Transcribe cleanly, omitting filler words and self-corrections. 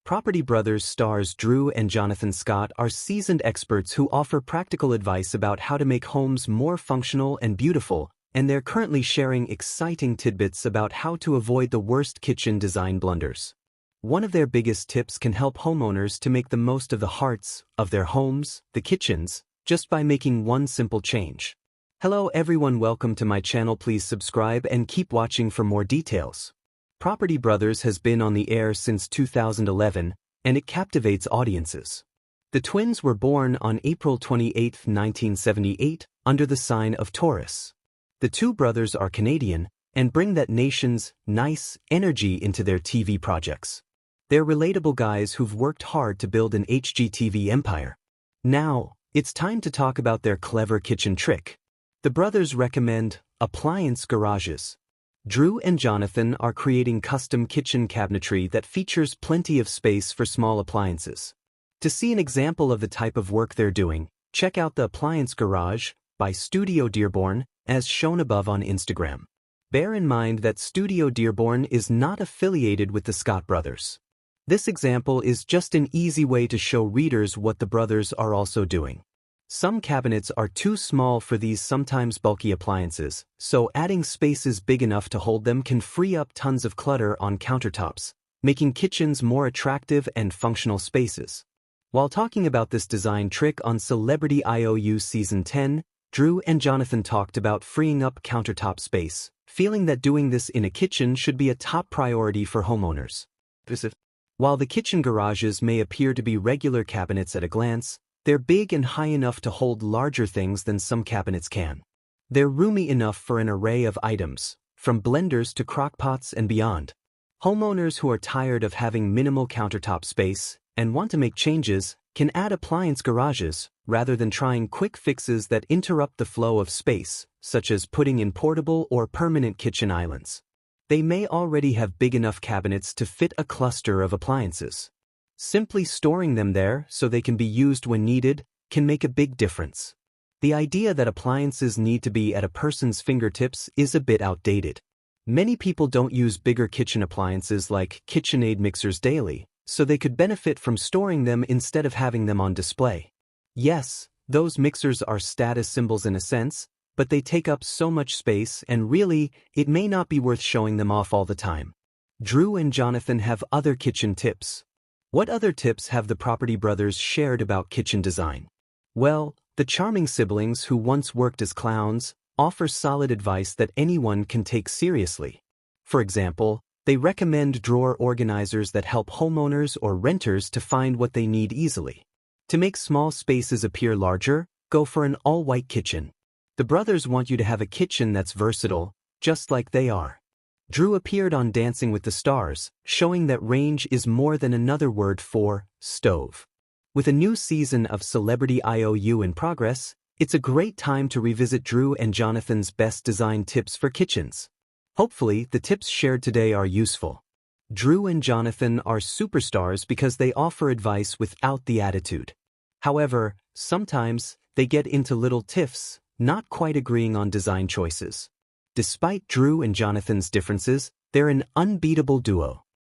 Property Brothers stars Drew and Jonathan Scott are seasoned experts who offer practical advice about how to make homes more functional and beautiful, and they're currently sharing exciting tidbits about how to avoid the worst kitchen design blunders. One of their biggest tips can help homeowners to make the most of the hearts of their homes, the kitchens, just by making one simple change. Hello everyone, welcome to my channel. Please subscribe and keep watching for more details. Property Brothers has been on the air since 2011, and it captivates audiences. The twins were born on April 28, 1978, under the sign of Taurus. The two brothers are Canadian and bring that nation's nice energy into their TV projects. They're relatable guys who've worked hard to build an HGTV empire. Now, it's time to talk about their clever kitchen trick. The brothers recommend appliance garages. Drew and Jonathan are creating custom kitchen cabinetry that features plenty of space for small appliances. To see an example of the type of work they're doing, check out the Appliance Garage by Studio Dearborn, as shown above on Instagram. Bear in mind that Studio Dearborn is not affiliated with the Scott brothers. This example is just an easy way to show readers what the brothers are also doing. Some cabinets are too small for these sometimes bulky appliances, so adding spaces big enough to hold them can free up tons of clutter on countertops, making kitchens more attractive and functional spaces. While talking about this design trick on Celebrity IOU Season 10, Drew and Jonathan talked about freeing up countertop space, feeling that doing this in a kitchen should be a top priority for homeowners. While the kitchen garages may appear to be regular cabinets at a glance, they're big and high enough to hold larger things than some cabinets can. They're roomy enough for an array of items, from blenders to crockpots and beyond. Homeowners who are tired of having minimal countertop space and want to make changes can add appliance garages rather than trying quick fixes that interrupt the flow of space, such as putting in portable or permanent kitchen islands. They may already have big enough cabinets to fit a cluster of appliances. Simply storing them there so they can be used when needed can make a big difference. The idea that appliances need to be at a person's fingertips is a bit outdated. Many people don't use bigger kitchen appliances like KitchenAid mixers daily, so they could benefit from storing them instead of having them on display. Yes, those mixers are status symbols in a sense, but they take up so much space and really, it may not be worth showing them off all the time. Drew and Jonathan have other kitchen tips. What other tips have the Property Brothers shared about kitchen design? Well, the charming siblings who once worked as clowns offer solid advice that anyone can take seriously. For example, they recommend drawer organizers that help homeowners or renters to find what they need easily. To make small spaces appear larger, go for an all-white kitchen. The brothers want you to have a kitchen that's versatile, just like they are. Drew appeared on Dancing with the Stars, showing that range is more than another word for stove. With a new season of Celebrity IOU in progress, it's a great time to revisit Drew and Jonathan's best design tips for kitchens. Hopefully, the tips shared today are useful. Drew and Jonathan are superstars because they offer advice without the attitude. However, sometimes they get into little tiffs, not quite agreeing on design choices. Despite Drew and Jonathan's differences, they're an unbeatable duo.